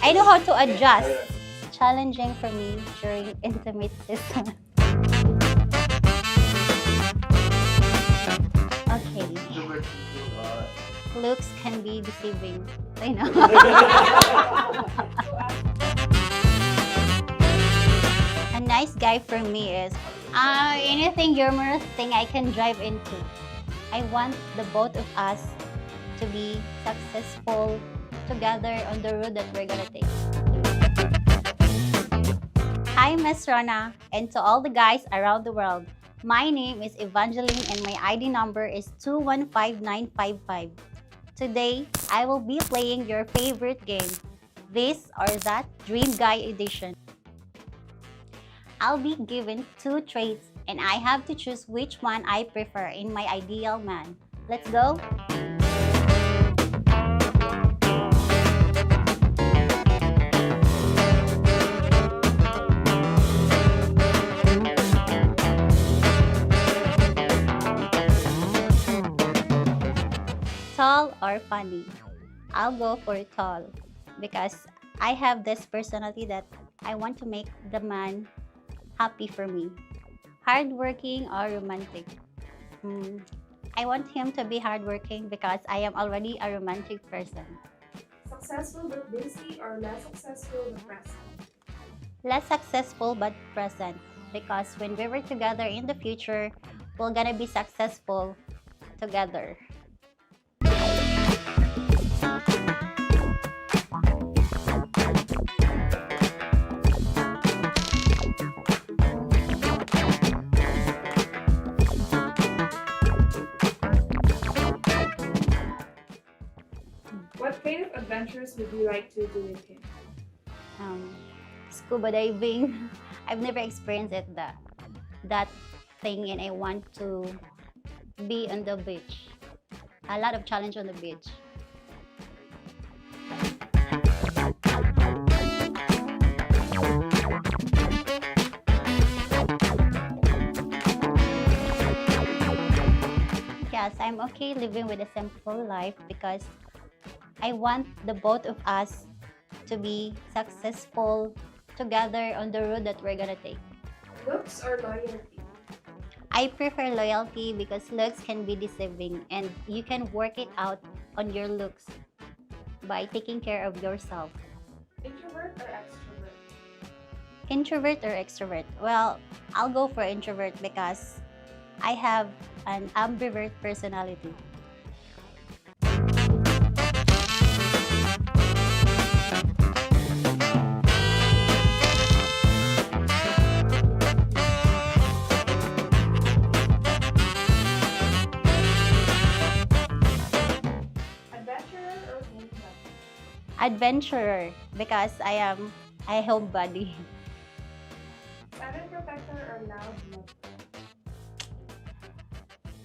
I know how to adjust. Challenging for me during intimate season. Okay. Looks can be deceiving. I know. A nice guy for me is anything humorous thing I can drive into. I want the both of us to be successful together on the road that we're gonna take. Hi, Miss Rona, and to all the guys around the world. My name is Evangeline and my ID number is 215955. Today, I will be playing your favorite game, This or That Dream Guy Edition. I'll be given two traits and I have to choose which one I prefer in my ideal man. Let's go! Tall or funny? I'll go for tall because I have this personality that I want to make the man happy for me. Hardworking or romantic? I want him to be hardworking because I am already a romantic person. Successful but busy or less successful but present? Less successful but present because when we were together in the future, we're gonna be successful together. What kind of adventures would you like to do with him? Scuba diving. I've never experienced that thing, and I want to be on the beach. A lot of challenge on the beach. Yes, I'm okay living with a simple life because I want the both of us to be successful together on the road that we're gonna take. Looks or loyalty? I prefer loyalty because looks can be deceiving and you can work it out on your looks by taking care of yourself. Introvert or extrovert? Introvert or extrovert? Well, I'll go for introvert because I have an ambivert personality. Adventurer because I am a homebody. Silent protector or loud lover?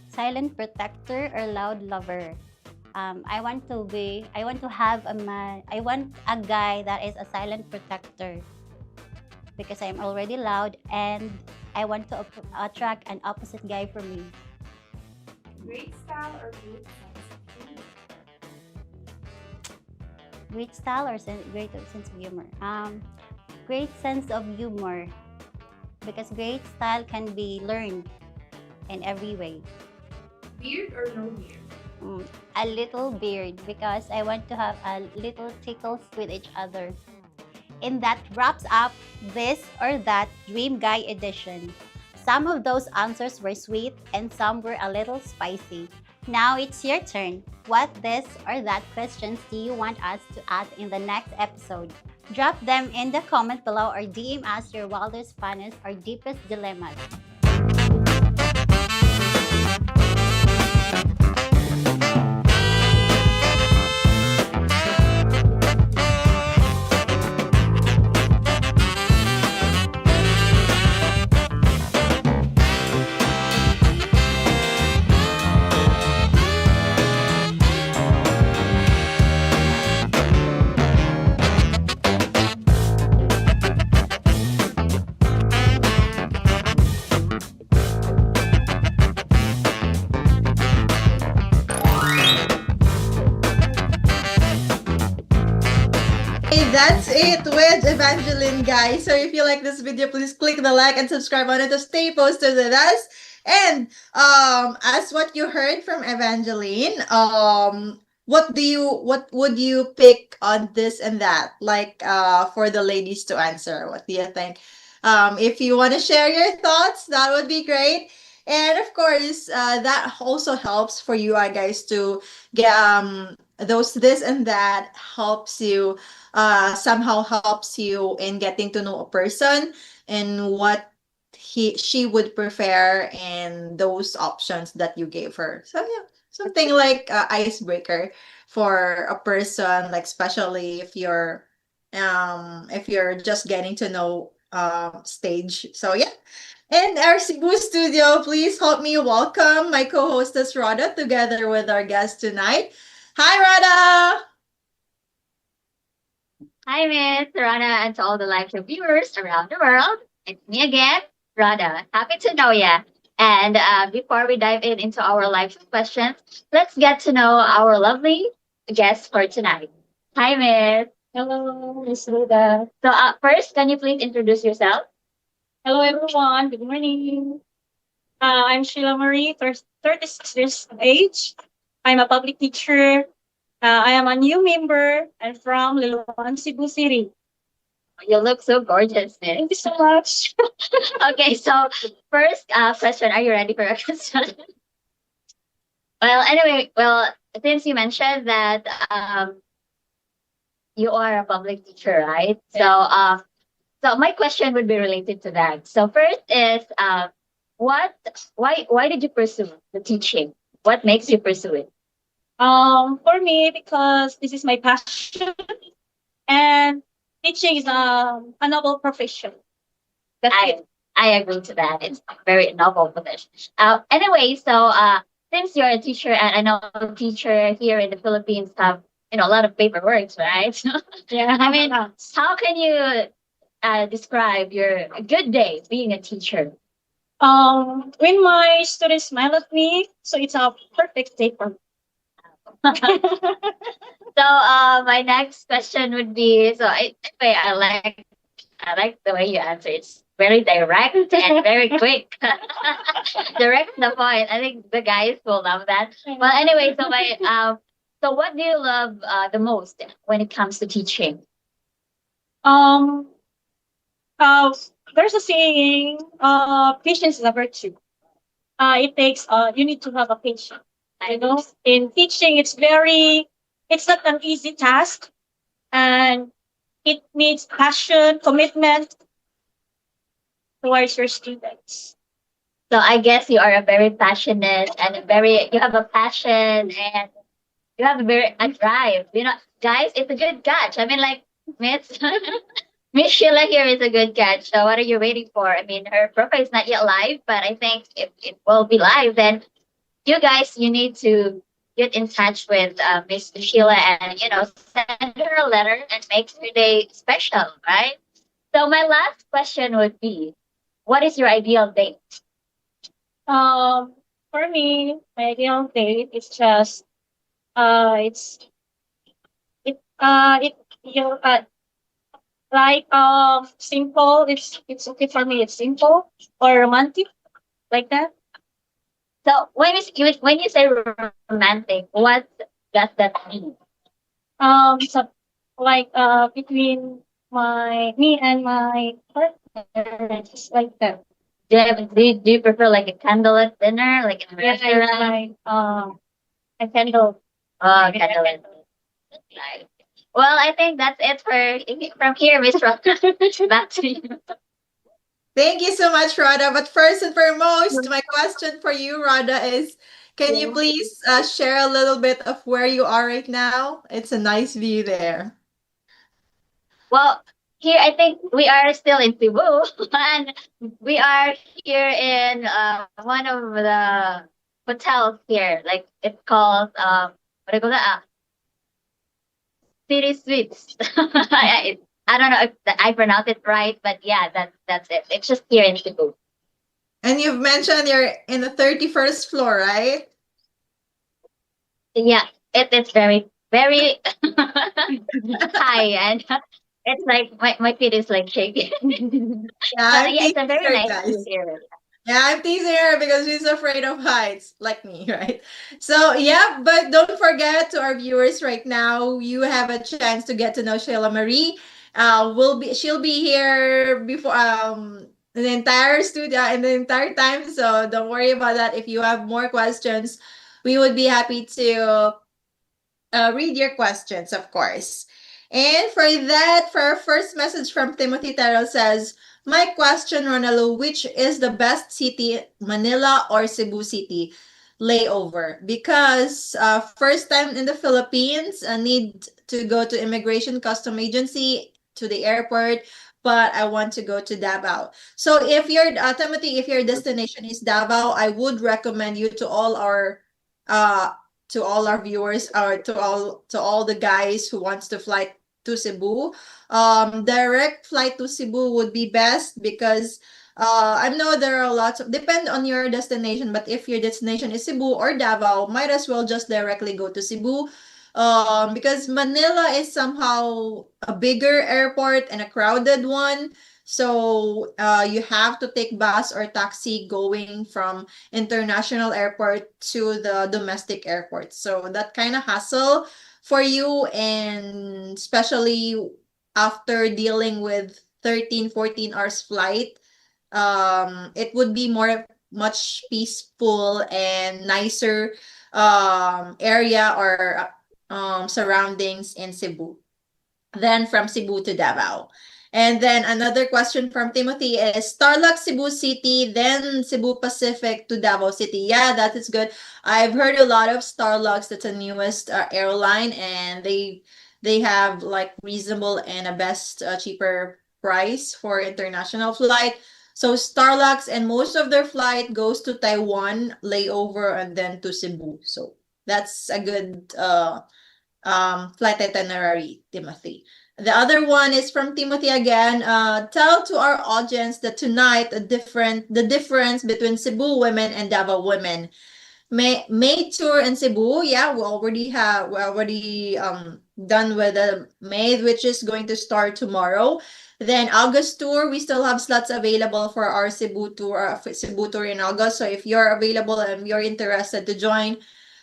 Silent protector or loud lover? I want to have a man. I want a guy that is a silent protector because I'm already loud and I want to attract an opposite guy for me. Great style or great sense of humor? Great style or great sense of humor? Great sense of humor because great style can be learned in every way. Beard or no beard? A little beard because I want to have a little tickles with each other. And that wraps up This or That Dream Guy Edition. Some of those answers were sweet and some were a little spicy. Now it's your turn. What this or that questions do you want us to ask in the next episode? Drop them in the comment below or DM us your wildest, funnest, or deepest dilemmas. That's it with Evangeline, guys. So if you like this video, please click the like and subscribe on it to stay posted with us. And as what you heard from Evangeline, what would you pick on this and that? Like for the ladies to answer. What do you think? If you want to share your thoughts, that would be great. And of course, that also helps for you guys to get those this and that helps you somehow helps you in getting to know a person and what she would prefer and those options that you gave her. So yeah, something like icebreaker for a person, like especially if you're just getting to know stage. So yeah. In our Cebu studio, please help me welcome my co-hostess Rhoda together with our guest tonight. Hi, Rhoda! Hi, Miss Rana, and to all the live show viewers around the world. It's me again, Rana. Happy to know ya. And before we dive into our live show questions, let's get to know our lovely guest for tonight. Hi, Miss. Hello, Miss Luda. So, first, can you please introduce yourself? Hello, everyone. Good morning. I'm Sheila Marie, 36 years of age. I'm a public teacher. I am a new member and from Liloan, Cebu City. You look so gorgeous, Miss. Thank you so much. Okay, so first question. Are you ready for a question? Well, anyway, since you mentioned that you are a public teacher, right? So my question would be related to that. So first is what why did you pursue the teaching? What makes you pursue it? For me, because this is my passion and teaching is a noble profession. That's it. I agree to that. It's a very noble position. Anyway, so since you're a teacher, and I know teacher here in the Philippines have a lot of paperwork, right? Yeah. I mean, how can you describe your good day being a teacher? When my students smile at me, so it's a perfect day for me. So my next question would be anyway, I like the way you answer. It's very direct and very quick. Direct to the point. I think the guys will love that. Well, anyway, so what do you love the most when it comes to teaching? Um, uh, there's a saying, patience is a virtue. It takes you need to have a patience. You know, in teaching, it's not an easy task, and it needs passion, commitment towards your students. So I guess you are a very passionate and you have a passion and you have a drive. Guys, it's a good catch. I mean, like Miss Miss Sheila here is a good catch. So what are you waiting for? I mean, her profile is not yet live, but I think if it will be live, then you guys, you need to get in touch with Miss Sheila and send her a letter and make her day special, right? So my last question would be, what is your ideal date? Um, for me, my ideal date is just it's it you know, like simple. It's okay for me. It's simple or romantic like that. So when you say romantic, what does that mean? So like between my me and my partner, just like that. Do you prefer like a candlelit dinner, like in a restaurant? Like a candle. Oh, candlelit. Nice. Well, I think that's it from here, Miss Rock. Back to you. Thank you so much, Rhoda. But first and foremost, my question for you, Rhoda, is can you please share a little bit of where you are right now? It's a nice view there. Well, here I think we are still in Cebu, and we are here in one of the hotels here. Like it's called what do you call that? City Suites. I don't know if I pronounced it right, but yeah, that's it. It's just here in Cebu. And you've mentioned you're in the 31st floor, right? Yeah, it's very very high, and it's like my feet is like shaking. Yeah, But I'm yeah, it's a teasing very her, nice view guys. here. Yeah, I'm teasing her because she's afraid of heights, like me, right? So, yeah, but don't forget to our viewers right now, you have a chance to get to know Sheila Marie. She'll be here before the entire studio and the entire time. So don't worry about that. If you have more questions, we would be happy to read your questions, of course. And for that, for our first message from Timothy Terrell says, my question, Ronalo, which is the best city, Manila or Cebu City? Layover. Because first time in the Philippines, I need to go to Immigration Custom Agency to the airport, but I want to go to Davao. So if your Timothy, if your destination is Davao, I would recommend you uh to all our viewers or to all the guys who wants to fly to Cebu. Direct flight to Cebu would be best because I know there are lots of depend on your destination, but if your destination is Cebu or Davao, might as well just directly go to Cebu. Because Manila is somehow a bigger airport and a crowded one. So you have to take bus or taxi going from international airport to the domestic airport. So that kind of hassle for you, and especially after dealing with 13, 14 hours flight, it would be more much peaceful and nicer area or surroundings in Cebu then from Cebu to Davao. And then another question from Timothy is Starlux Cebu City, then Cebu Pacific to Davao City. Yeah, that is good. I've heard a lot of Starlux. That's the newest airline, and they have like reasonable and a best cheaper price for international flight. So Starlux and most of their flight goes to Taiwan, layover, and then to Cebu. So that's a good flight itinerary, Timothy. The other one is from Timothy again. Tell to our audience that tonight the difference between Cebu women and Davao women. May tour in Cebu. Yeah, we already done with the May, which is going to start tomorrow. Then August tour, we still have slots available for our Cebu tour in August. So if you're available and you're interested to join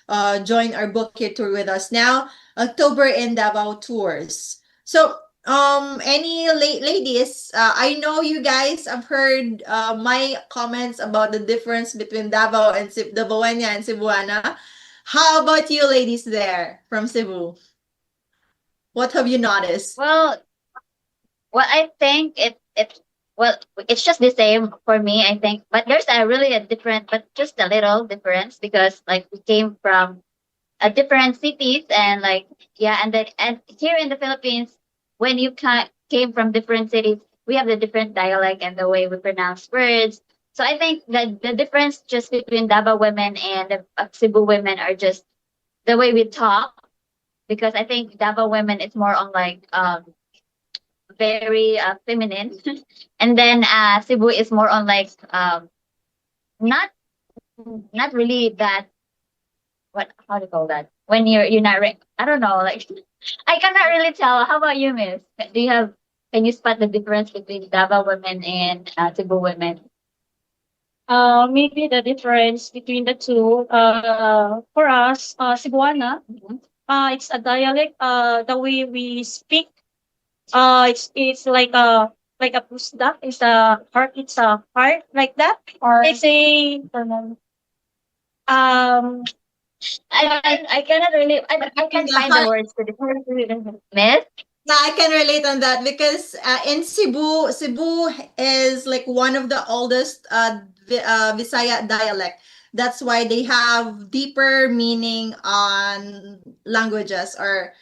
our book here tour with us now. October in Davao tours. So, any ladies, I know you guys have heard my comments about the difference between Davao and Davaoena and Cebuana. How about you ladies there from Cebu? What have you noticed? Well, I think well, it's just the same for me, I think. But there's a really a different, but just a little difference because like we came from different cities, and like yeah, and then and here in the Philippines, when you came from different cities, we have the different dialect and the way we pronounce words. So I think that the difference just between Davao women and the Cebu women are just the way we talk, because I think Davao women is more on like very feminine, and then Cebu is more on like not not really that, what, how do you call that, when you're not I don't know, like I cannot really tell. How about you, Miss? Do you have, can you spot the difference between Davao women and Cebu women? Maybe the difference between the two, for us, Cebuana, Mhm. it's a dialect, the way we speak, it's like a pusdak, it's a heart, like that. Or it's a, I cannot really, I can't The find the heart. words to describe. Miss? Yeah, I can relate on that because in Cebu is like one of the oldest Visaya dialect. That's why they have deeper meaning on languages or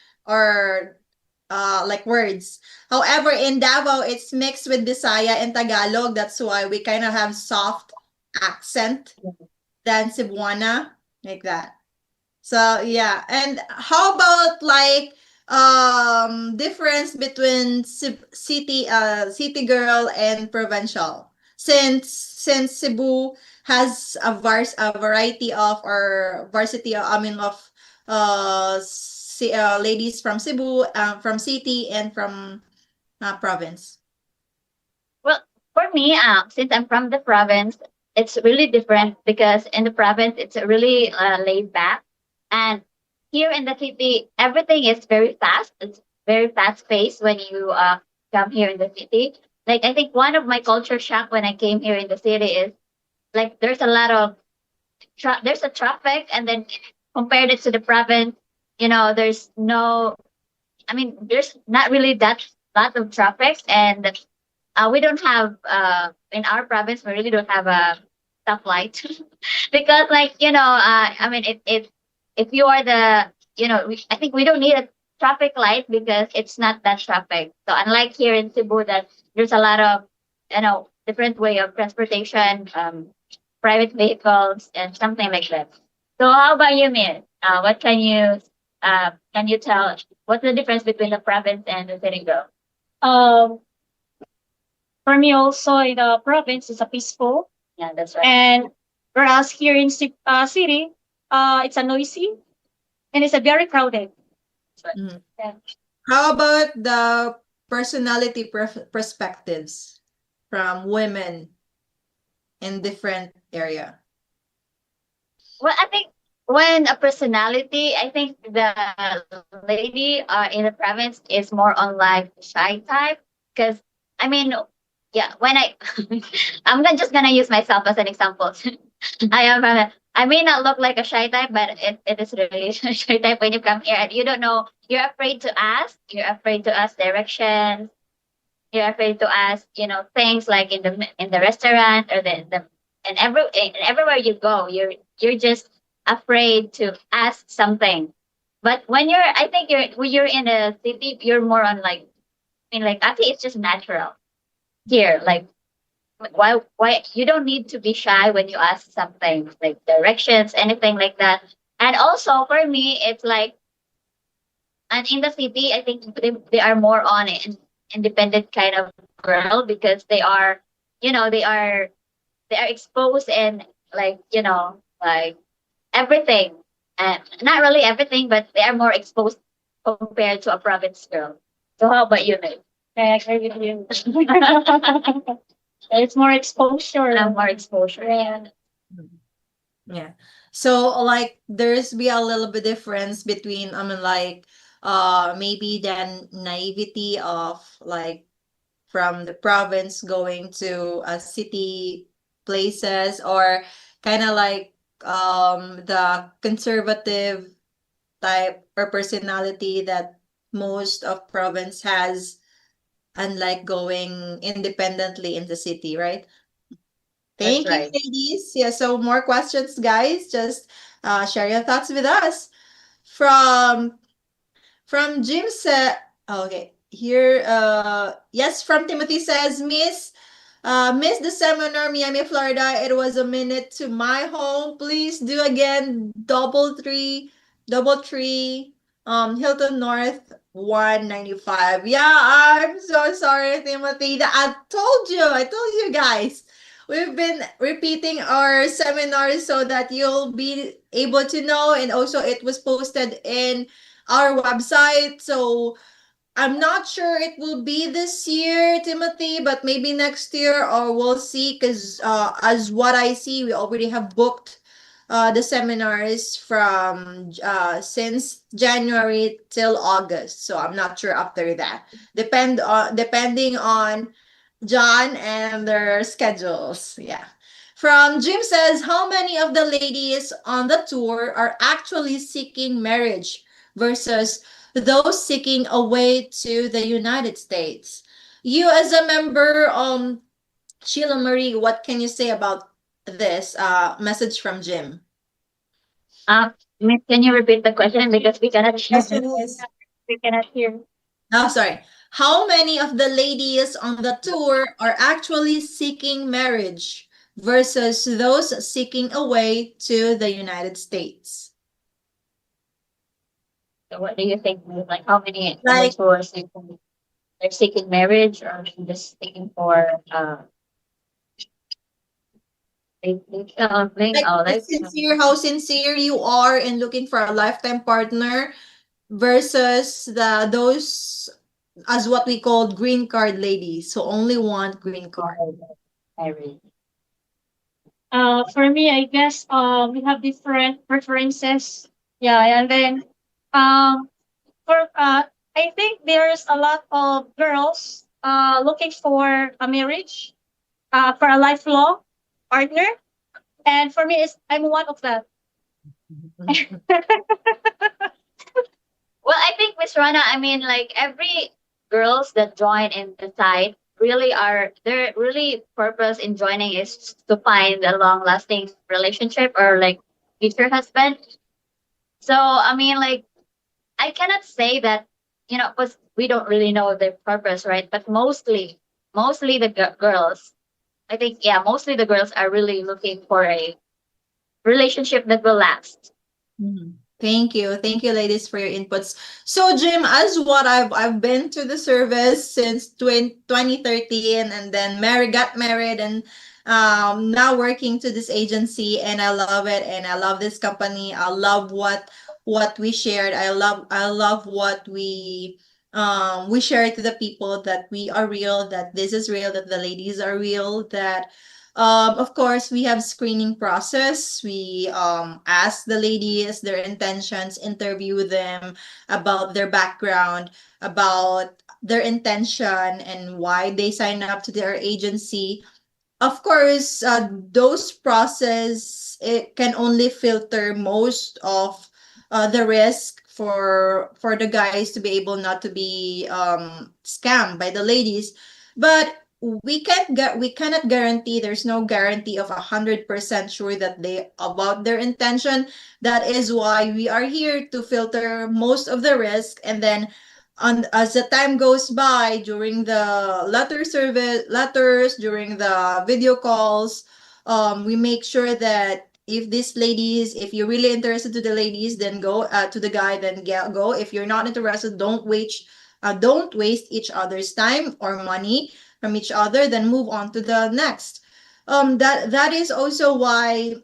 like words. However, in Davao, it's mixed with Bisaya and Tagalog. That's why we kind of have soft accent than Cebuana, like that. So yeah, and how about like difference between city girl and provincial? Since Cebu has a variety of or varsity I mean of ladies from Cebu, from city, and from province? Well, for me, since I'm from the province, it's really different because in the province it's really laid back, and here in the city everything is very fast. It's very fast paced when you come here in the city. Like I think one of my culture shock when I came here in the city is like there's a lot of there's a traffic, and then compared it to the province, there's no. I mean, there's not really that lot of traffic, and we don't have in our province. We really don't have a stoplight because, like I mean, it if you are the I think we don't need a traffic light because it's not that traffic. So unlike here in Cebu, that there's a lot of different way of transportation, private vehicles, and something like that. So how about you, Min? What can you tell? What's the difference between the province and the city girl? Um, for me also in the province is a peaceful, Yeah, that's right. and whereas here in city, it's a noisy and it's a very crowded. Mhm. Yeah. How about the personality perspectives from women in different area? Well, I think when a personality, I think the lady in the province is more on like shy type. Because I mean, yeah, when I'm not just gonna use myself as an example. I may not look like a shy type, but it is really a shy type when you come here and you don't know. You're afraid to ask. You're afraid to ask directions. You're afraid to ask, things like in the restaurant or the and everywhere you go, you're just afraid to ask something. But I think when you're in a city, you're more on like, I mean, like I think it's just natural here. Like why you don't need to be shy when you ask something like directions, anything like that. And also for me, it's like, and in the city, I think they are more on an independent kind of girl because they are exposed in like like everything, and not really everything, but they are more exposed compared to a province girl. So how about you, Nick? I agree with you. It's more exposure. More exposure. Yeah. Yeah. So like there's be a little bit difference between like maybe the naivety of like from the province going to a city places, or kind of like the conservative type or personality that most of province has, unlike going independently in the city, right? That's Thank you, right. ladies. Yeah, so more questions, guys. Just share your thoughts with us. From Jim said, okay, here, yes, from Timothy says, Miss the seminar, Miami, Florida. It was a minute to my home. Please do again, double three, Hilton North 195. Yeah, I'm so sorry, Timothy. I told you guys. We've been repeating our seminars so that you'll be able to know, and also it was posted in our website. So I'm not sure it will be this year, Timothy, but maybe next year, or we'll see. Because as what I see, we already have booked the seminars from since January till August. So I'm not sure after that. Depending on John and their schedules. Yeah. From Jim says, how many of the ladies on the tour are actually seeking marriage versus those seeking a way to the United States? You as a member, Sheila Marie, what can you say about this message from Jim? Miss, can you repeat the question because we cannot hear? Question is, We cannot hear. oh, sorry. How many of the ladies on the tour are actually seeking marriage versus those seeking a way to the United States? So what do you think? Like how many Like, others who are seeking, they're seeking marriage or just seeking for like oh, the like sincere, how sincere you are in looking for a lifetime partner. versus the those as what we call green card ladies who only want green card. I really. For me, I guess we have different preferences. Yeah, and then um for I think there's a lot of girls looking for a marriage, for a lifelong partner, and for me, I'm one of that. Well, I think Miss Rana, I mean, like every girls that join in the site really are their really purpose in joining is to find a long lasting relationship or like future husband. So I mean, like I cannot say that because we don't really know their purpose, right? But mostly the girls, I think, yeah, mostly the girls are really looking for a relationship that will last. Mhm. Thank you, ladies, for your inputs. So, Jim, as what I've been to the service since 2013, and then got married, and now working to this agency, and I love it, and I love this company. I love what we shared. I love what we share to the people, that we are real, that this is real, that the ladies are real, that of course, we have screening process. We ask the ladies their intentions, interview them about their background, about their intention, and why they sign up to their agency. Of course, those process, it can only filter most of the risk for the guys to be able not to be scammed by the ladies. But we cannot guarantee, there's no guarantee of 100% sure that they about their intention. That is why we are here to filter most of the risk, and then as the time goes by, during the letters, during the video calls, we make sure that if these ladies, if you're really interested to the ladies, then go to the guy, then go. If you're not interested, don't waste each other's time or money from each other, then move on to the next. That is also why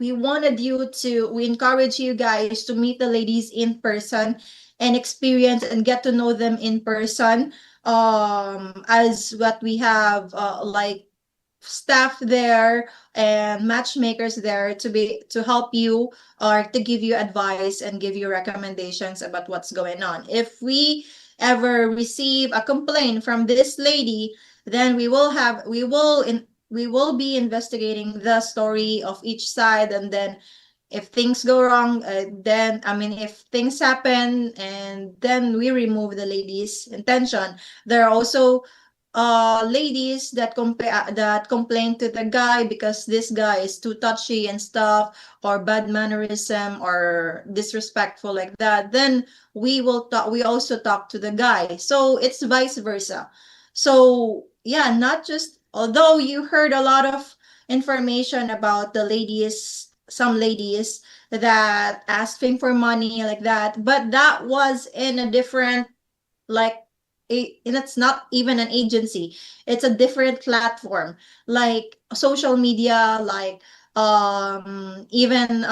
we encourage you guys to meet the ladies in person and experience and get to know them in person, as what we have like staff there and matchmakers there to help you, or to give you advice and give you recommendations about what's going on. If we ever receive a complaint from this lady, then we will be investigating the story of each side, and then if things go wrong, then I mean, if things happen, and then we remove the lady's intention. There are also ladies that complain to the guy because this guy is too touchy and stuff, or bad mannerism, or disrespectful like that. Then we also talk to the guy, so it's vice versa. So yeah, not just, although you heard a lot of information about the ladies, some ladies that asking for money like that, but that was in a different, like, and it's not even an agency, it's a different platform, like social media, like even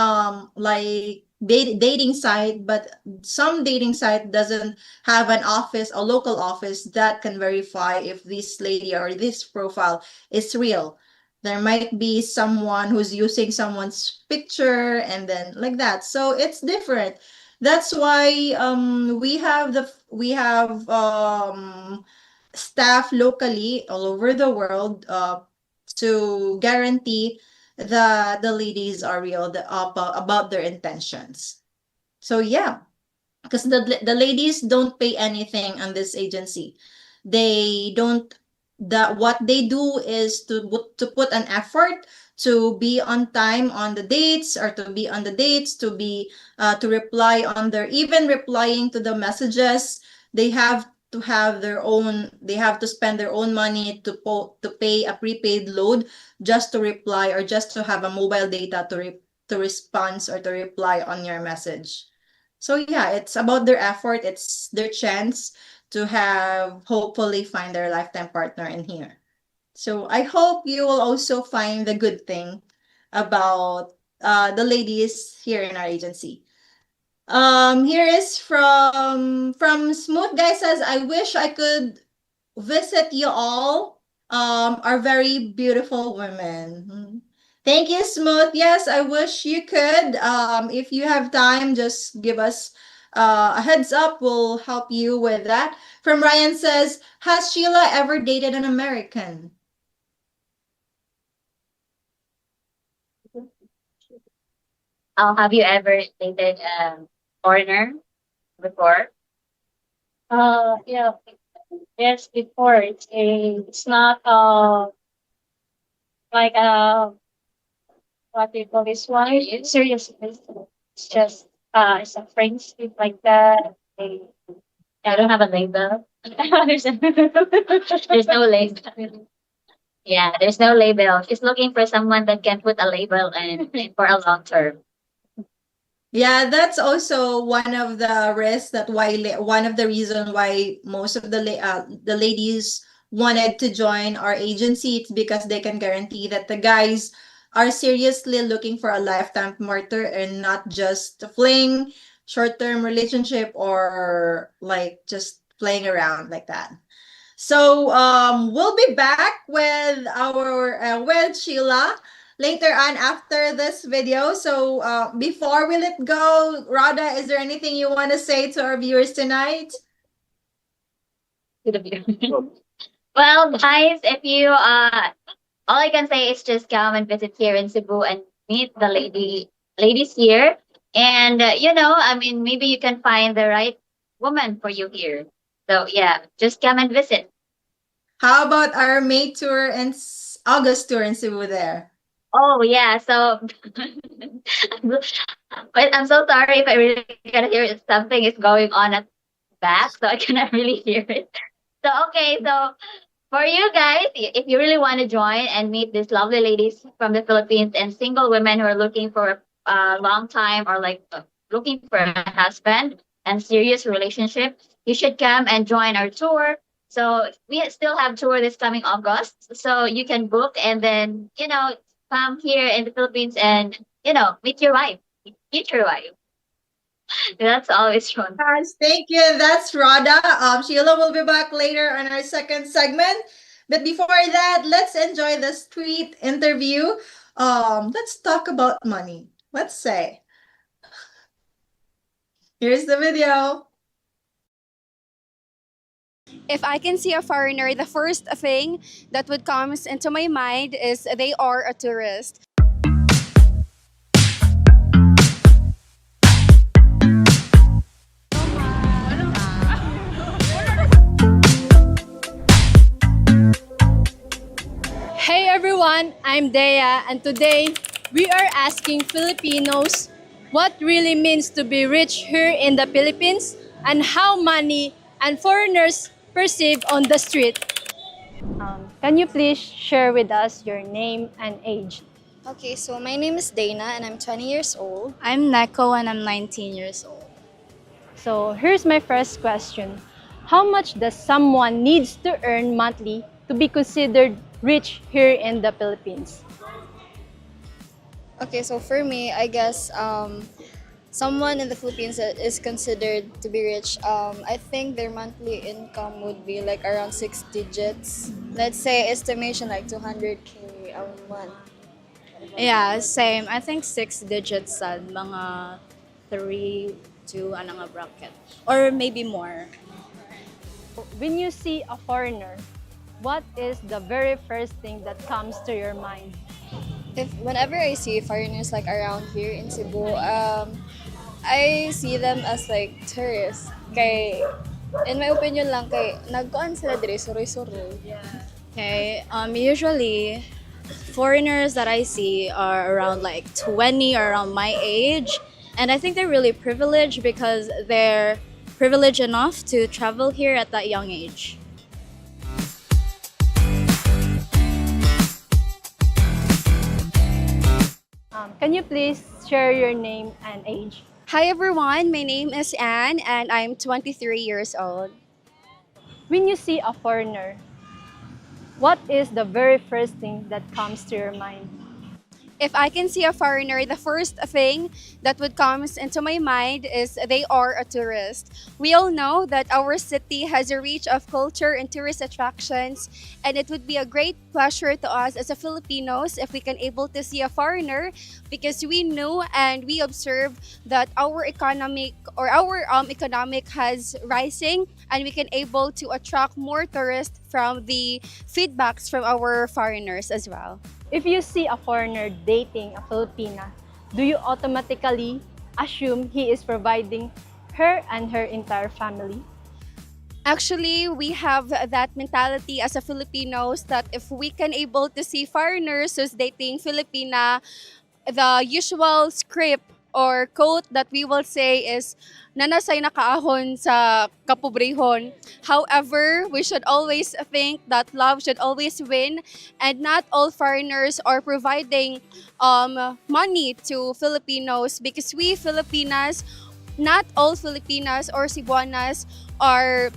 like dating site. But some dating site doesn't have an office, a local office, that can verify if this lady or this profile is real. There might be someone who's using someone's picture, and then like that, so it's different. That's why we have staff locally all over the world, to guarantee that the ladies are real, about their intentions. So yeah, because the ladies don't pay anything on this agency. They don't, what they do is to put an effort to be on time on the dates, or to be on the dates, to reply on their, even replying to the messages. They have to have their own, they have to spend their own money to pay a prepaid load, just to reply, or just to have a mobile data to respond or to reply on your message. So yeah, it's about their effort, it's their chance to have, hopefully find their lifetime partner in here. So I hope you will also find the good thing about the ladies here in our agency. Here is from Smooth Guy says, I wish I could visit you all. Are very beautiful women. Thank you, Smooth. Yes, I wish you could. If you have time, just give us a heads up. We'll help you with that. From Ryan says, has Sheila ever dated an American? Have you ever dated a foreigner before? Yeah. Yes, before it's not like what do you call this one? It's serious. It's just it's a friendship like that. I don't have a label. There's There's no label. Yeah, there's no label. She's looking for someone that can put a label and for a long term. Yeah, that's also one of the risks that one of the reason why most of the ladies wanted to join our agency. It's because they can guarantee that the guys are seriously looking for a lifetime partner and not just a fling, short-term relationship, or like just playing around like that. So we'll be back with our with Sheila later on after this video. So before we let go, Rhoda, is there anything you want to say to our viewers tonight? To the viewer. Well, guys, if you all I can say is just come and visit here in Cebu and meet the ladies here, and I mean, maybe you can find the right woman for you here. So yeah, just come and visit. How about our May tour and August tour in Cebu there? Oh yeah, so but I'm so sorry if I really can hear it. Something is going on at back, so I cannot really hear it. So okay, so for you guys, if you really want to join and meet these lovely ladies from the Philippines and single women who are looking for a long time or like looking for a husband and serious relationship, you should come and join our tour. So we still have tour this coming August, so you can book and then come here in the Philippines and meet your wife, future wife. That's always fun. Yes, thank you. That's Rhoda. Sheila will be back later on our second segment. But before that, let's enjoy the street interview. Let's talk about money. Let's say. Here's the video. If I can see a foreigner, the first thing that would come into my mind is they are a tourist. Hey everyone, I'm Dea, and today we are asking Filipinos what really means to be rich here in the Philippines and how money and foreigners perceive on the street. Can you please share with us your name and age? Okay, so my name is Dana and I'm 20 years old. I'm Neko and I'm 19 years old. So here's my first question. How much does someone needs to earn monthly to be considered rich here in the Philippines? Okay, so for me, I guess someone in the Philippines that is considered to be rich, I think their monthly income would be like around 6 digits. Let's say estimation like 200K a month. Yeah, same. I think 6 digits sad, mga 3 to ano nga bracket. Or maybe more. When you see a foreigner, what is the very first thing that comes to your mind? Whenever I see foreigners like around here in Cebu, I see them as like tourists. Kay, in my opinion lang, kay nagkuan sila diri suroy-suroy. Okay, usually foreigners that I see are around like 20 or around my age. And I think they're really privileged because they're privileged enough to travel here at that young age. Can you please share your name and age? Hi everyone, my name is Anne and I'm 23 years old. When you see a foreigner, what is the very first thing that comes to your mind? if I can see a foreigner, the first thing that would come into my mind is they are a tourist. We all know that our city has a reach of culture and tourist attractions, and it would be a great pleasure to us as a Filipinos if we can able to see a foreigner, because we know and we observe that our economic has rising, and we can able to attract more tourists from the feedbacks from our foreigners as well. If you see a foreigner dating a Filipina, do you automatically assume he is providing her and her entire family? Actually, we have that mentality as a Filipinos that if we can able to see foreigners who's dating Filipina, the usual script or quote that we will say is nanasay nakaahon sa kapobrehon. However, we should always think that love should always win, and not all foreigners are providing money to Filipinos, because we Filipinas, not all Filipinas or Cebuanas are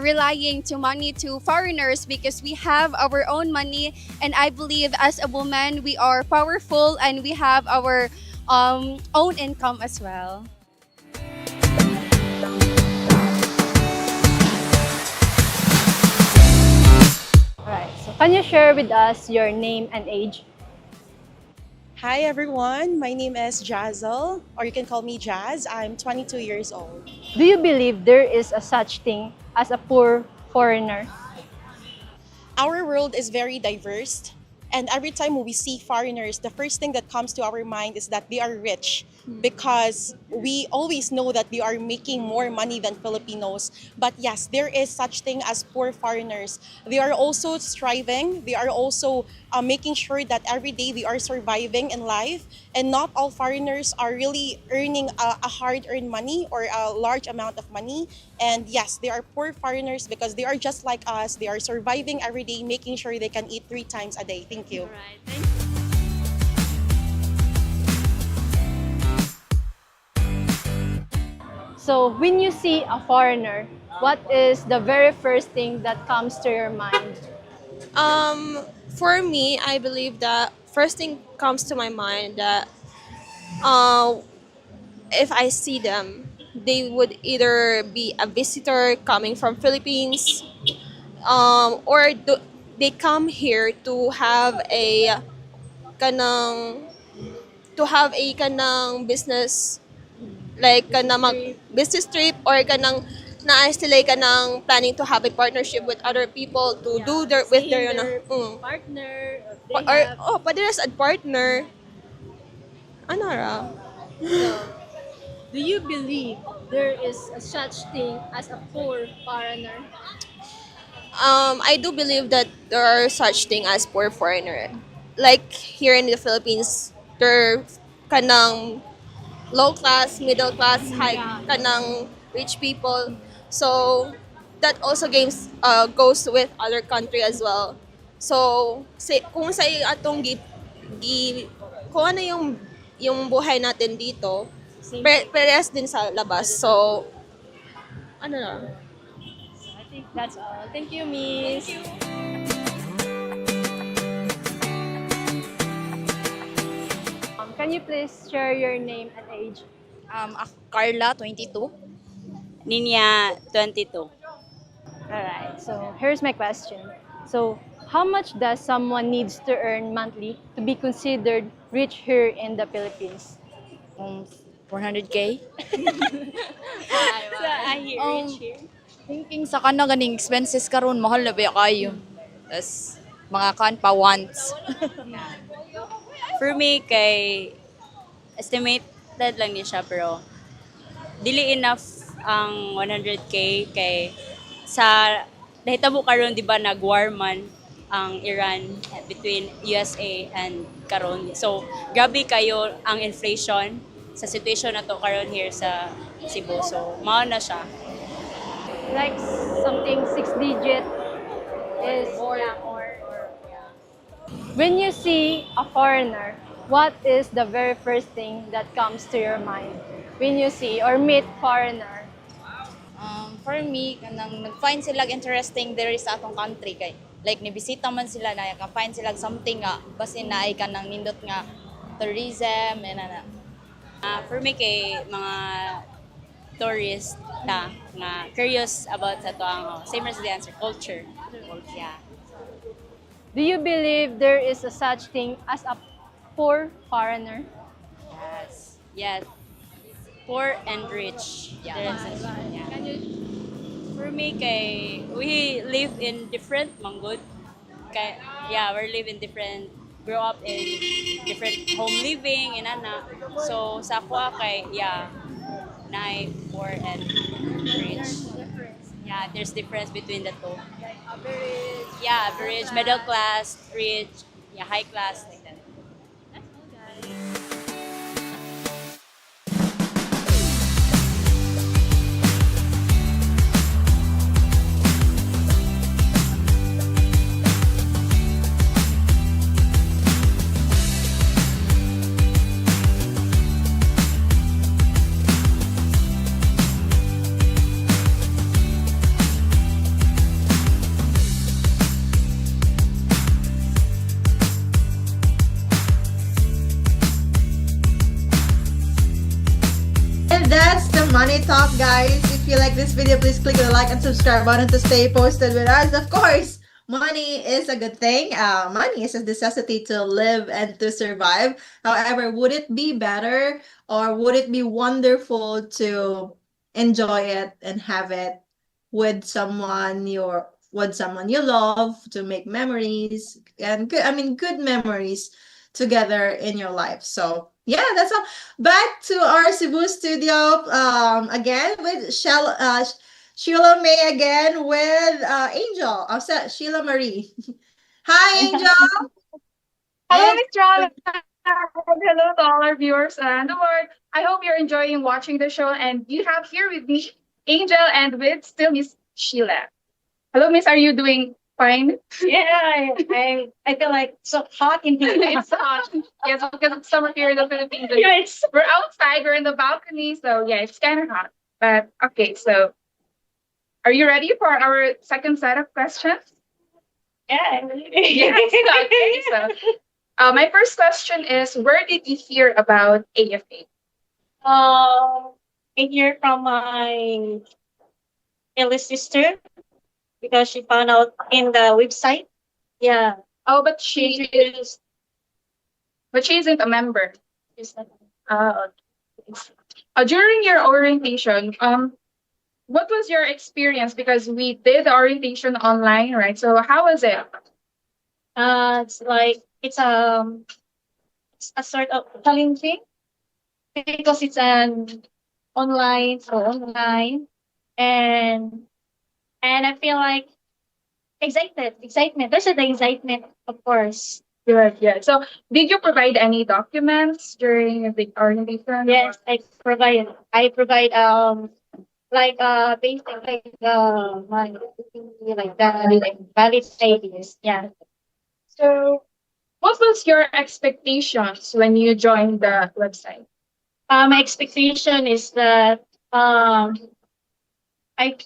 relying to money to foreigners, because we have our own money, and I believe as a woman we are powerful and we have our own income as well. Alright, so can you share with us your name and age? Hi everyone, my name is Jazzle, or you can call me Jazz. I'm 22 years old. Do you believe there is a such thing as a poor foreigner? Our world is very diverse, and every time we see foreigners, the first thing that comes to our mind is that they are rich, because we always know that they are making more money than Filipinos. But yes, there is such thing as poor foreigners. They are also striving. They are also making sure that every day they are surviving in life. And not all foreigners are really earning a hard-earned money or a large amount of money. And yes, they are poor foreigners because they are just like us. They are surviving every day, making sure they can eat 3 times a day. Thank you. So when you see a foreigner, what is the very first thing that comes to your mind? For me, I believe that first thing comes to my mind that uh, if I see them, they would either be a visitor coming from Philippines, they come here to have a kanang business, like kanang business trip, or kanang naa sila kanang planning to have a partnership with other people to do their with their Partner, or pwede rin sa partner ano ra. do you believe there is a such thing as a poor foreigner? I do believe that there are such thing as poor foreigner. Like here in the Philippines, there kanang low class, middle class, high kanang rich people. So that also goes with other country as well. So kung sa atong kung ano yung buhay natin dito, parehas din sa labas. So ano na. I think that's all. Thank you, Miss. Thank you. Can you please share your name and age? Carla, 22. Ninya, 22. Alright, so here's my question. So, how much does someone needs to earn monthly to be considered rich here in the Philippines? 400K. I hear rich here. Thinking sa kana ganing expenses karon mahal na ba kayo. Tas mga kan pa wants. For me kay estimated lang niya siya, pero dili enough ang 100K kay sa nahitabo karon di ba nag-war man ang Iran between USA and karon. So grabe kayo ang inflation sa situation na to karon here sa Cebu. So mao na siya. Like something 6 digit is more. When you see a foreigner, what is the very first thing that comes to your mind when you see or meet foreigner? For me, kanang nag-find sila interesting there sa atong country kay like nibisita man sila na ka-find sila something nga basin na ay kanang nindot nga tourism and for me kay mga tourist ta nga curious about sa to ang same as the answer culture. Yeah. Do you believe there is a such thing as a poor foreigner? Yes. Yes. Poor and rich. Yeah. Yeah. For me kay we live in different manggod. Kay yeah, we live in different grow up in different home living in ana. So sa ako kay yeah, na poor and rich. Yeah, there's difference between the two. Average. Yeah, average, middle class, rich, yeah, high class, like that. And that's the money talk, guys. If you like this video, please click the like and subscribe button to stay posted with us. Of course, money is a good thing. Money is a necessity to live and to survive. However, would it be better or would it be wonderful to enjoy it and have it with someone you love, to make memories and good memories together in your life. So yeah, that's all. Back to our Cebu studio, again with Sheila May again with Angel. Sheila Marie. Hi, Angel. Hello, And Miss John. Hello to all our viewers and the Lord. I hope you're enjoying watching the show. And you have here with me Angel and with still Miss Sheila. Hello, Miss. Are you doing fine? Yeah, I feel like so hot in here. It's hot. Yes, because it's summer here in the Philippines. And Yes. we're outside. We're in the balcony. So yeah, it's kind of hot. But okay, so are you ready for our second set of questions? Yeah. Yes. Okay. So my first question is, where did you hear about AFA? I hear from my eldest sister because she found out in the website. Yeah. Oh, but she isn't a member. She's like, During your orientation, what was your experience? Because we did the orientation online, right? So how was it? it's like it's a sort of challenging because it's an online, and I feel like excitement. There's the excitement, of course. Good, yeah. So did you provide any documents during the orientation? Yes, I provide like basic like my like that like valid IDs. Yeah. So what was your expectations when you joined the website? My expectation is that I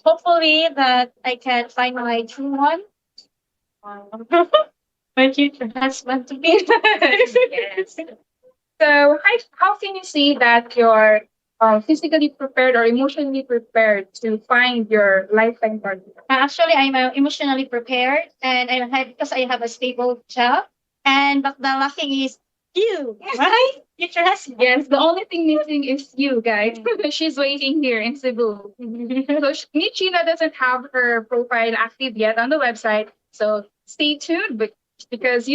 hopefully that I can find my true one. My future husband to be. Yes. So how can you see that you're physically prepared or emotionally prepared to find your lifetime partner? Actually, I'm emotionally prepared, and I have because I have a stable job. And but the lucky is you, right? Future husband. Yes, the only thing missing is you guys. She's waiting here in Cebu. So Miss Sheila doesn't have her profile active yet on the website. So stay tuned, because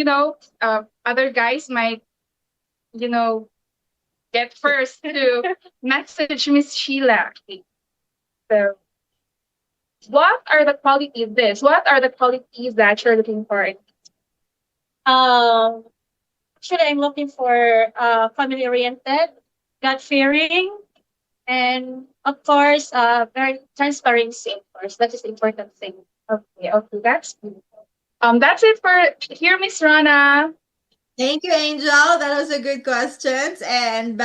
other guys might get first to message Miss Sheila. So what are the qualities? What are the qualities that you're looking for? Actually, I'm looking for family oriented, God fearing, and of course, very transparency. Of course, that is the important thing. Okay, that's good. That's it for here, Miss Rana. thank you, Angel. That was a good questions. And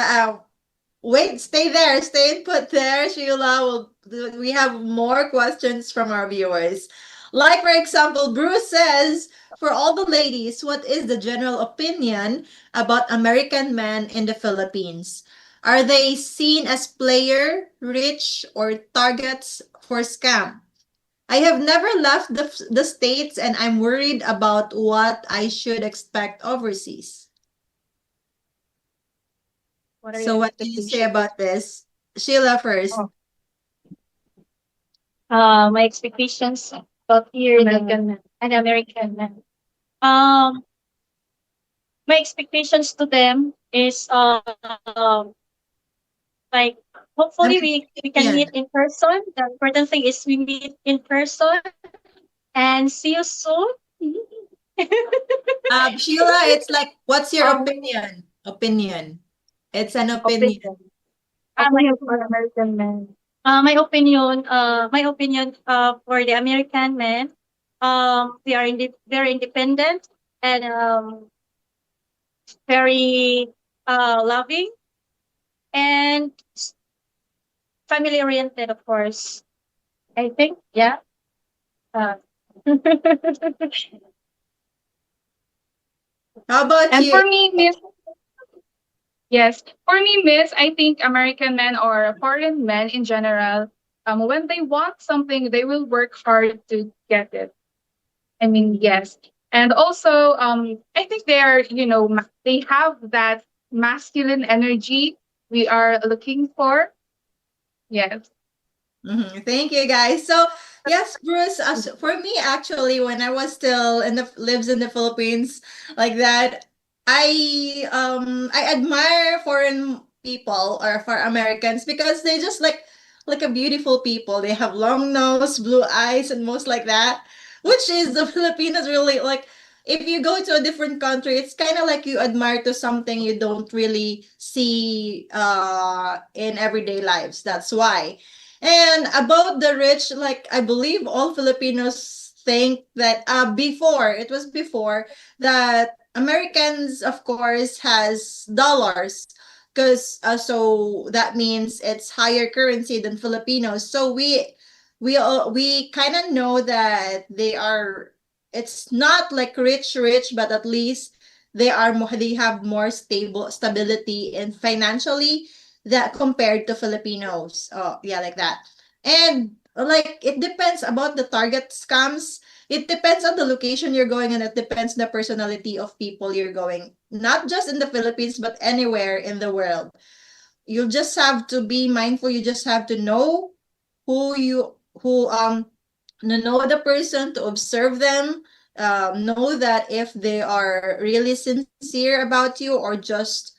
wait, stay there, stay and put there, Sheila. We have more questions from our viewers. Like, for example, Bruce says, for all the ladies, what is the general opinion about American men in the Philippines? Are they seen as player, rich, or targets for scam? I have never left the States and I'm worried about what I should expect overseas. What are So, your what do you say expectations? about this? Sheila first. Oh, My expectations about here American men. an American man. Um, my expectations to them is like I hopefully mean, we can yeah. meet in person. The important thing is we meet in person and see you soon. Sheila, it's like, what's your Um, opinion? Opinion. It's an opinion. opinion. My Opinion for opinion. American men. My opinion for the American men, they are very independent and very loving and family oriented, of course. I think, yeah. Uh, How about And you? for me, Miss, yes, for me, Miss, I think American men or foreign men in general, when they want something, they will work hard to get it. I mean, yes. And also, I think they are, they have that masculine energy we are looking for. Yes. Thank you, guys. So, yes, Bruce, as for me, actually, when I was still lives in the Philippines like that, I admire foreign people or for Americans because they just like a beautiful people. They have long nose, blue eyes, and most like that, which is the Filipinos really like. If you go to a different country, it's kind of like you admire to something you don't really see in everyday lives. That's why. And about the rich, like I believe all Filipinos think that before it was before that Americans, of course, has dollars because so that means it's higher currency than Filipinos. So we kind of know that they are. It's not like rich, but at least they have more stability and financially that compared to Filipinos. Oh, yeah, like that. And like it depends about the target scams. It depends on the location you're going and it depends on the personality of people you're going. Not just in the Philippines but anywhere in the world. You just have to be mindful. You just have to know who to know the person, to observe them, know that if they are really sincere about you or just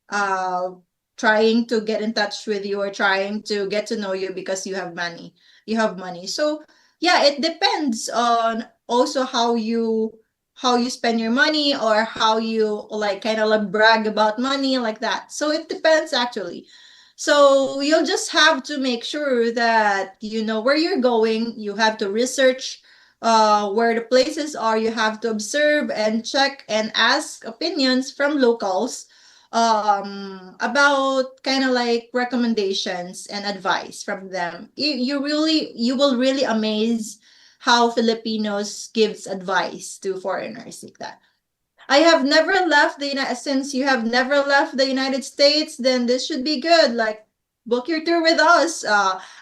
uh trying to get in touch with you or trying to get to know you because you have money. So yeah, it depends on also how you spend your money or how you like kind of like brag about money like that. So it depends actually. So you'll just have to make sure that you know where you're going. You have to research where the places are. You have to observe and check and ask opinions from locals about kind of like recommendations and advice from them. You will really amaze how Filipinos gives advice to foreigners like that. I have never left the United since you have never left the United States, then this should be good. Like book your tour with us.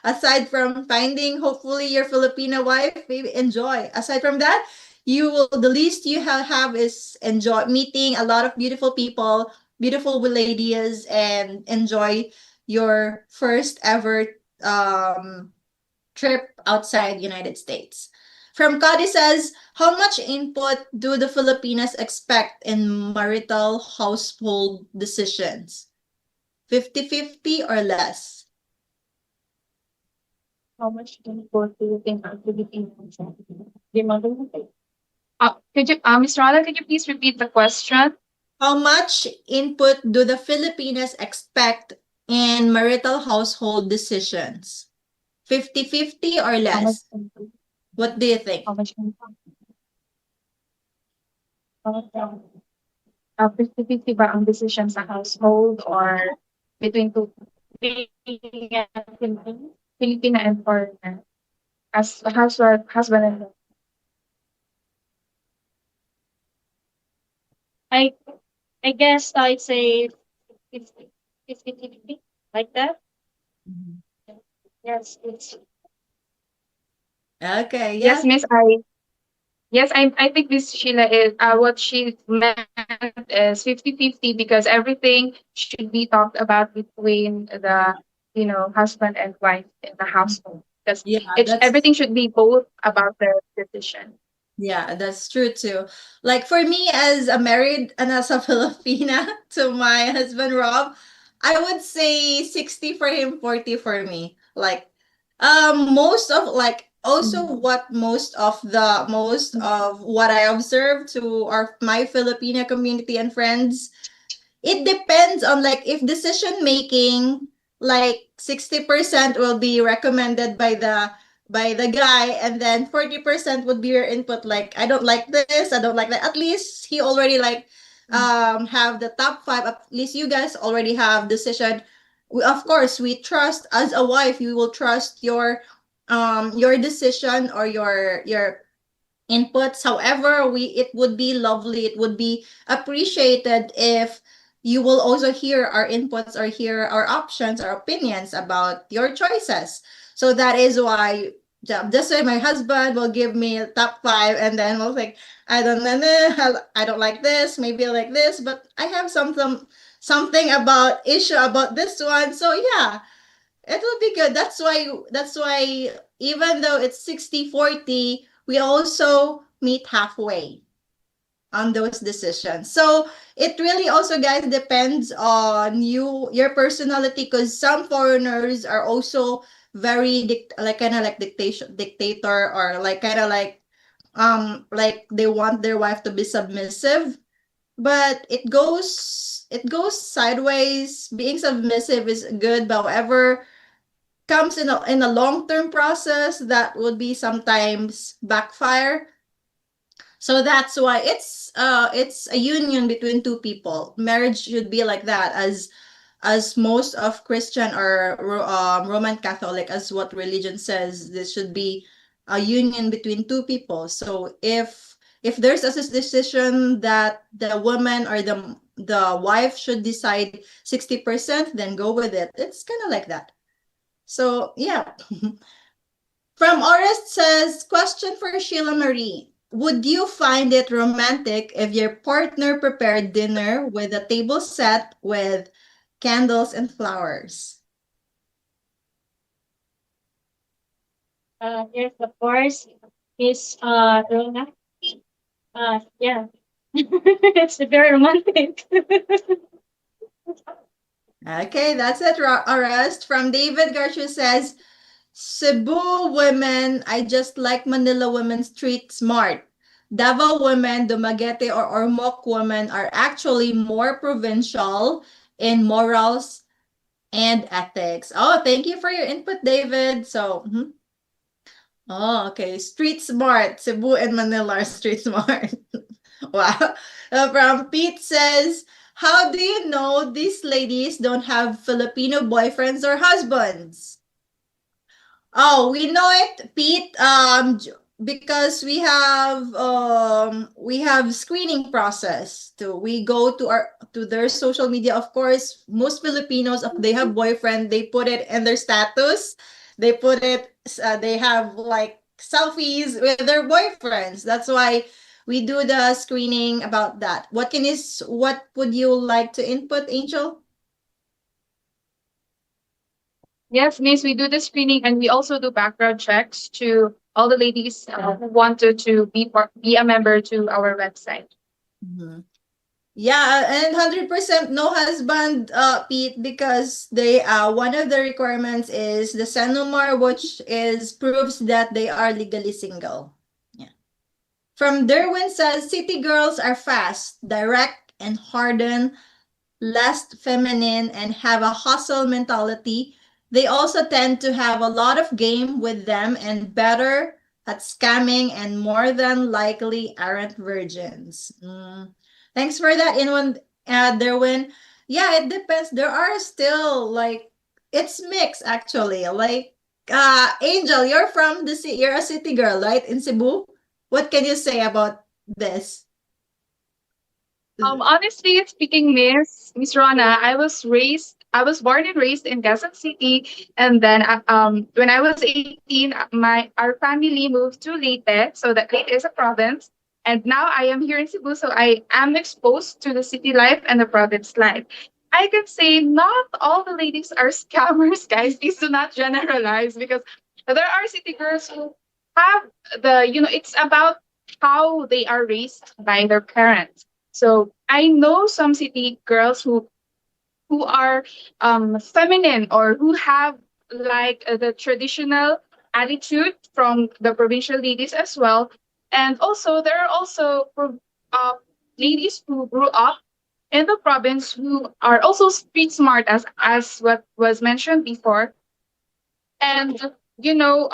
Aside from finding hopefully your Filipino wife, maybe enjoy. Aside from that, you will the least you have is enjoy meeting a lot of beautiful people, beautiful ladies, and enjoy your first ever trip outside United States. From Cody says, how much input do the Filipinas expect in marital household decisions? 50-50 or less? How much do you go to the thing or to the thing? Miss Rana, could you please repeat the question? How much input do the Filipinas expect in marital household decisions? 50-50 or How much? less? What do you think? How much? 50-50 ba ang decision sa household or between two Filipina and foreigner as a husband and wife? I I guess I'd say 50, 50, like that. Mhm. Yes, it's Okay, Yes, yeah. Miss, I think this Sheila is what she meant is 50-50 because everything should be talked about between the husband and wife in the household because Yeah, everything should be both about their decision. yeah, that's true too. Like for me as a married and as a Filipina to my husband Rob, I would say 60 for him, 40 for me. Like most of like also what most of what I observe to our my Filipina community and friends, it depends on like if decision making, like 60% will be recommended by the guy, and then 40% would be your input, like I don't like this, I don't like that. At least he already like have the top five. At least you guys already have decision. Of course we trust, as a wife you will trust your decision or your inputs. However, it would be lovely, it would be appreciated if you will also hear our inputs or hear our options, our opinions about your choices. So that is why just say my husband will give me a top five, and then we'll think, I don't know, I don't like this, maybe I like this, but I have something about issue about this one. So yeah, it will be good. That's why even though it's 60-40, we also meet halfway on those decisions. So it really also guys depends on your personality, because some foreigners are also very like kind of like dictator, or like kind of like they want their wife to be submissive, but it goes sideways. Being submissive is good, but however comes in a long-term process that would be sometimes backfire. So that's why it's a union between two people. Marriage should be like that, as most of Christian or Roman Catholic, as what religion says, this should be a union between two people. So if there's a decision that the woman or the wife should decide 60%, then go with it. It's kind of like that. So yeah. From Orest says, question for Sheila Marie. Would you find it romantic if your partner prepared dinner with a table set with candles and flowers? yes, of course. Is Rona. Yeah. It's very romantic. Okay, that's it, Orest. From David Garcia says, Cebu women, I just like Manila women street smart. Davao women, Dumaguete or Ormoc women are actually more provincial in morals and ethics. Oh, thank you for your input, David. So, oh, okay. Street smart. Cebu and Manila are street smart. Wow. From Pete says, how do you know these ladies don't have Filipino boyfriends or husbands? Oh, we know it, Pete. Because we have screening process. We go to their social media. Of course, most Filipinos, if they have boyfriend, they put it in their status. They put it. They have like selfies with their boyfriends. That's why we do the screening about that. What would you like to input, Angel? Yes, Miss, we do the screening and we also do background checks to all the ladies who wanted to be a member to our website. Mhm. Yeah, and 100% no husband, Pete, because they one of the requirements is the Sanumar, which is proves that they are legally single. Yeah. From Derwin says, city girls are fast, direct, and hardened, less feminine, and have a hustle mentality. They also tend to have a lot of game with them and better at scamming, and more than likely aren't virgins. Thanks for that in one, Derwin. Yeah, it depends. There are still like it's mixed actually. Like Angel, you're a city girl, right? In Cebu. What can you say about this? Honestly speaking, Miss Rona, I was born and raised in Quezon City, and then when I was 18, our family moved to Leyte, so that Leyte is a province, and now I am here in Cebu, so I am exposed to the city life and the province life. I can say not all the ladies are scammers, guys. Please do not generalize because there are city girls who have it's about how they are raised by their parents. So I know some city girls who are feminine or who have like the traditional attitude from the provincial ladies as well. And also there are also uh, ladies who grew up in the province who are also street smart as what was mentioned before. And you know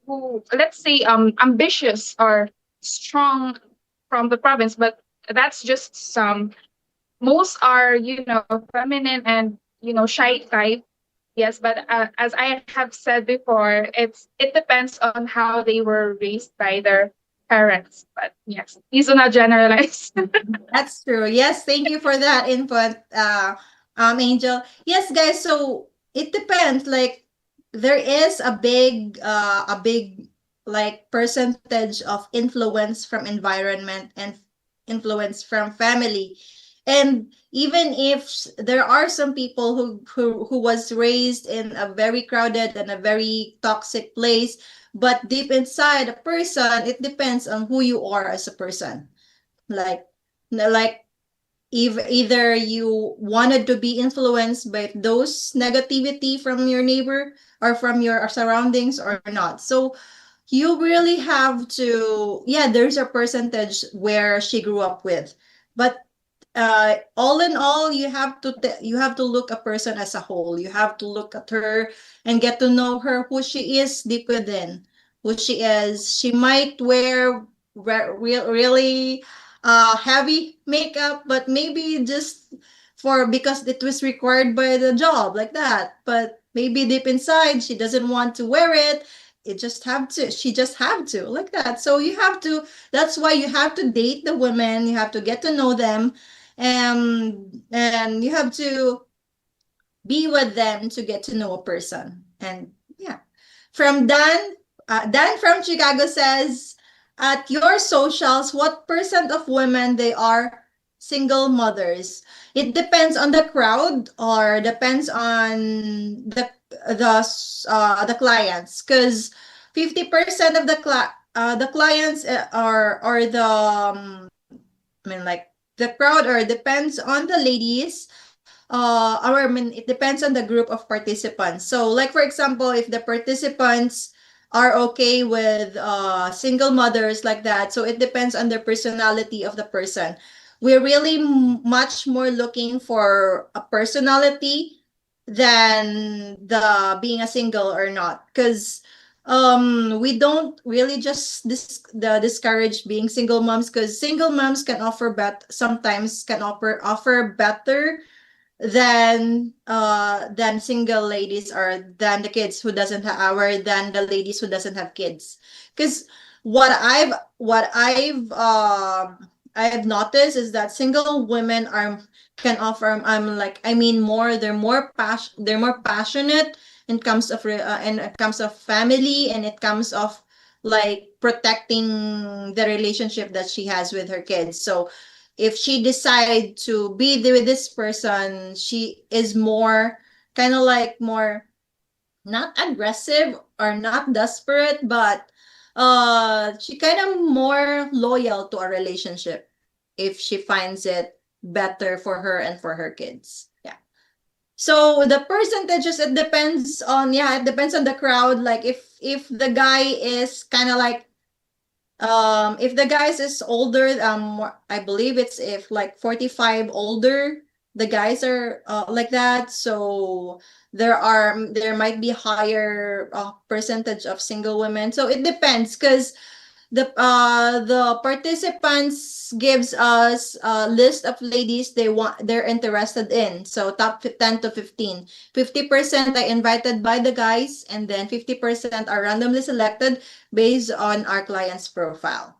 who, let's say, ambitious or strong from the province, but that's just some. Most are, feminine and, shy type. Yes, but as I have said before, it depends on how they were raised by their parents. But yes, please do not generalize. That's true. Yes, thank you for that input, Angel. Yes, guys. So it depends. Like there is a big like percentage of influence from environment and influence from family. And even if there are some people who was raised in a very crowded and a very toxic place, but deep inside a person, it depends on who you are as a person. Like like if either you wanted to be influenced by those negativity from your neighbor or from your surroundings or not. So you really have to, yeah, there's a percentage where she grew up with, but all in all, you have to look a person as a whole. You have to look at her and get to know her, who she is deep within, who she is. She might wear really heavy makeup, but maybe just for because it was required by the job like that. But maybe deep inside she doesn't want to wear it. It just have to. She just have to like that. So you have to. That's why you have to date the women. You have to get to know them, and you have to be with them to get to know a person. And yeah, from Dan from Chicago says, at your socials, what percent of women they are single mothers? It depends on the crowd or depends on the clients, because 50% of the clients are the I mean like the crowd, or depends on the ladies, or I mean, it depends on the group of participants. So, like for example, if the participants are okay with single mothers like that, so it depends on the personality of the person. We're really much more looking for a personality than the being a single or not, because we don't really just discourage being single moms, because single moms can offer sometimes can offer better than single ladies, or than the kids who doesn't have, or than the ladies who doesn't have kids. Because what I've noticed is that single women are can offer, I mean, more, they're more passionate in comes of and it comes of family, and it comes of like protecting the relationship that she has with her kids. So if she decide to be with this person, she is more kind of like more not aggressive or not desperate, but she kind of more loyal to a relationship if she finds it better for her and for her kids. Yeah. So the percentages, it depends on, yeah, it depends on the crowd. Like if the guy is kind of like if the guys is older, I believe it's if like 45 older, the guys are like that. So there might be higher percentage of single women. So it depends, because the participants gives us a list of ladies they're interested in. So top 10 to 15. 50% are invited by the guys, and then 50% are randomly selected based on our client's profile.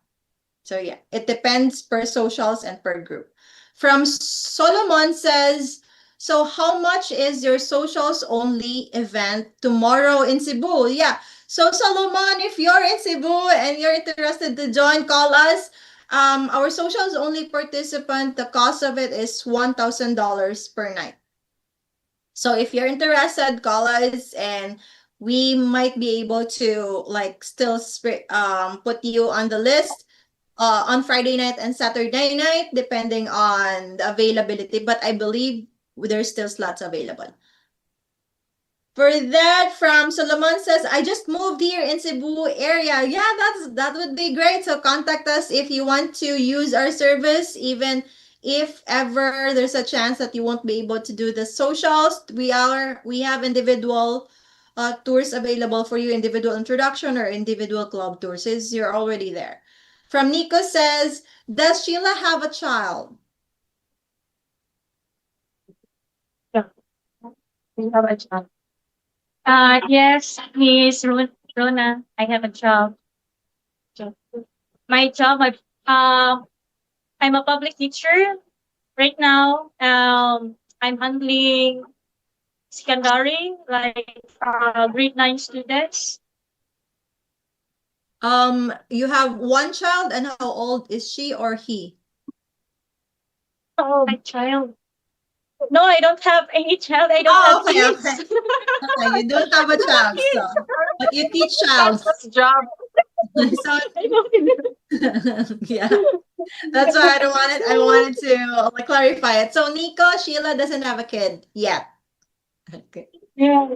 So yeah, it depends per socials and per group. From Solomon says, so how much is your socials only event tomorrow in Cebu? Yeah. So Solomon, if you're in Cebu and you're interested to join, call us. Our socials only participant, the cost of it is $1,000 per night. So if you're interested, call us and we might be able to like still put you on the list on Friday night and Saturday night, depending on the availability. But I believe there's still slots available. For that, from Solomon says, I just moved here in Cebu area. Yeah, that would be great. So contact us if you want to use our service, even if ever there's a chance that you won't be able to do the socials. We have individual tours available for you, individual introduction or individual club tours. Is you're already there. From Nico says, does Sheila have a child? Yeah. We have a child. Yes, Miss Rona, I have a job. My job, I'm a public teacher right now. I'm handling secondary, like grade 9 students. You have one child, and how old is she or he? Oh, my child. No, I don't have any child. I don't have Okay, kids. okay. Okay, you don't have a child, so but you teach child. That's job. So yeah, that's why I wanted to like clarify it. So Nico, Sheila doesn't have a kid yet. Okay. Yeah.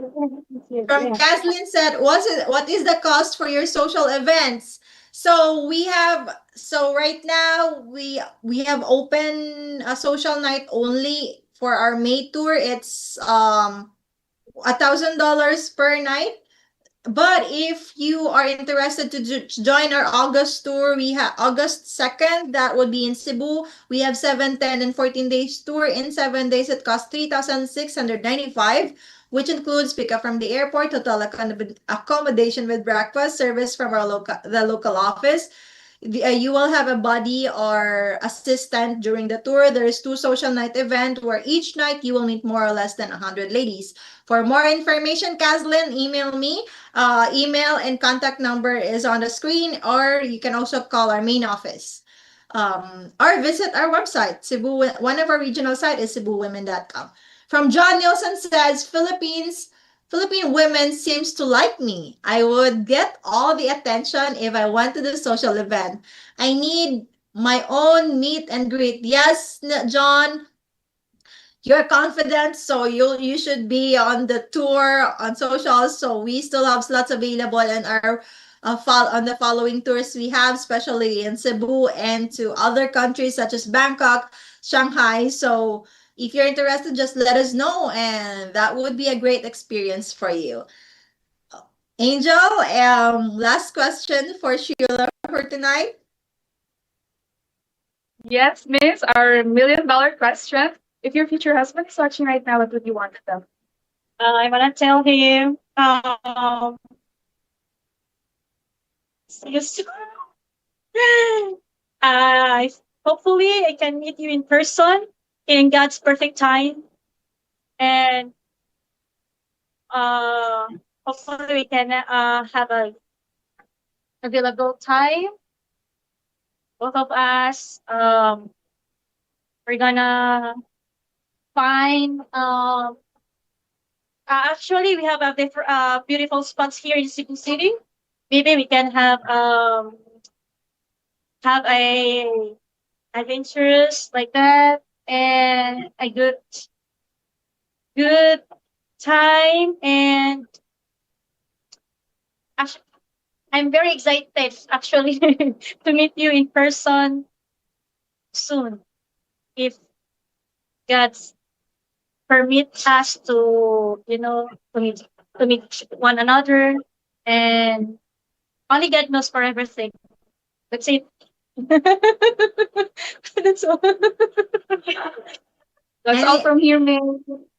From Kathleen said, what is the cost for your social events? So right now we have open a social night only for our May tour. It's $1,000 per night. But if you are interested to join our August tour, we have August 2nd, that would be in Cebu. We have 7, 10, and 14 days tour. In 7 days, it costs 3,695, which includes pickup from the airport, hotel accommodation with breakfast, service from the local office. You will have a buddy or assistant during the tour. There is 2 social night event where each night you will meet more or less than 100 ladies. For more information, Kathleen, email me. Email and contact number is on the screen, or you can also call our main office. Or visit our website, Cebu. One of our regional site is cebuwomen.com. From John Nielsen says, Philippine women seems to like me. I would get all the attention if I went to the social event. I need my own meet and greet. Yes, John, you're confident, so you should be on the tour on socials. So we still have slots available in our on the following tours we have, especially in Cebu and to other countries such as Bangkok, Shanghai. So if you're interested, just let us know, and that would be a great experience for you. Angel, last question for Sheila for tonight. Yes, Miss, our $1,000,000 question. If your future husband is watching right now, what would you want to tell? I wanna tell him, see you soon. Hopefully I can meet you in person in God's perfect time, and hopefully we can have a available time. Both of us, we're gonna find actually we have a beautiful spots here in Cebu City. Maybe we can have a adventures like that, and a good time. And actually, I'm very excited actually to meet you in person soon, if God's permit us to to meet one another, and only God knows for everything. That's it. That's all. That's all from here, Miss.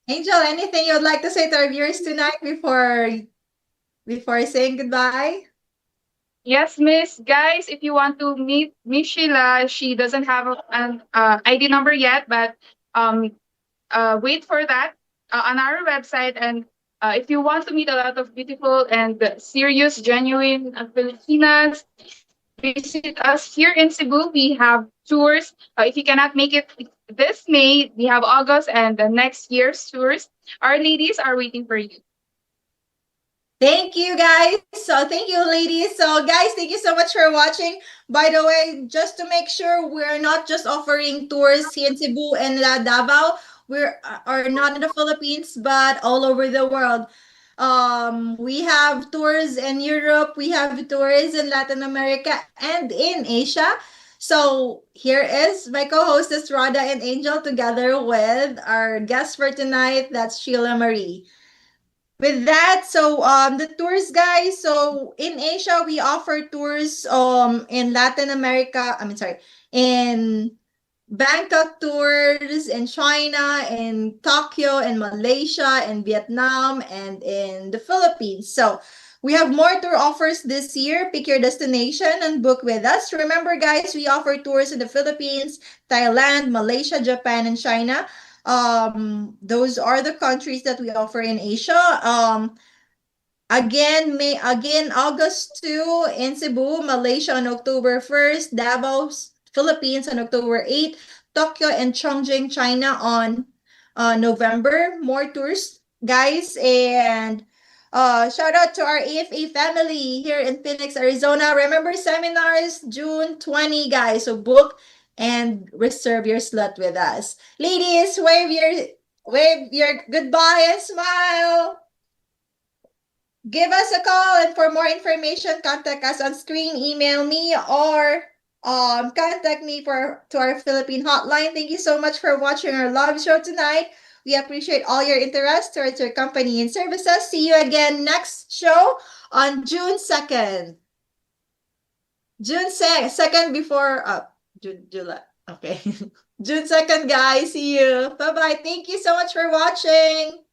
Angel, anything you would like to say to our viewers tonight before saying goodbye? Yes, miss. Guys, if you want to meet Miss Sheila, she doesn't have an ID number yet, but um, wait for that on our website. And if you want to meet a lot of beautiful and serious, genuine Filipinas, visit us here in Cebu. We have tours. If you cannot make it this May, we have August and the next year's tours. Our ladies are waiting for you. Thank you, guys. So thank you, ladies. So guys, thank you so much for watching. By the way, just to make sure we're not just offering tours here in Cebu and Davao, are not in the Philippines, but all over the world. We have tours in Europe, we have tours in Latin America and in Asia. So here is my co-hostess Rada and Angel together with our guest for tonight. That's Sheila Marie. With that, so the tours, guys. So in Asia, we offer tours in Latin America. I mean, sorry, in Bangkok tours, in China, in Tokyo, in Malaysia, in Vietnam, and in the Philippines. So we have more tour offers this year. Pick your destination and book with us. Remember, guys, we offer tours in the Philippines, Thailand, Malaysia, Japan, and China. Those are the countries that we offer in Asia. Again August 2 in Cebu, Malaysia on October 1st, Davao, Philippines on October 8th, Tokyo and Chongqing, China on November. More tours, guys, and shout out to our AFA family here in Phoenix, Arizona. Remember seminars June 20, guys. So book and reserve your slot with us. Ladies, wave your goodbye and smile. Give us a call, and for more information, contact us on screen, email me, or contact me to our Philippine hotline. Thank you so much for watching our live show tonight. We appreciate all your interest towards your company and services. See you again next show on June 2nd. June 2nd before July. Okay. June 2nd, guys. See you. Bye-bye. Thank you so much for watching.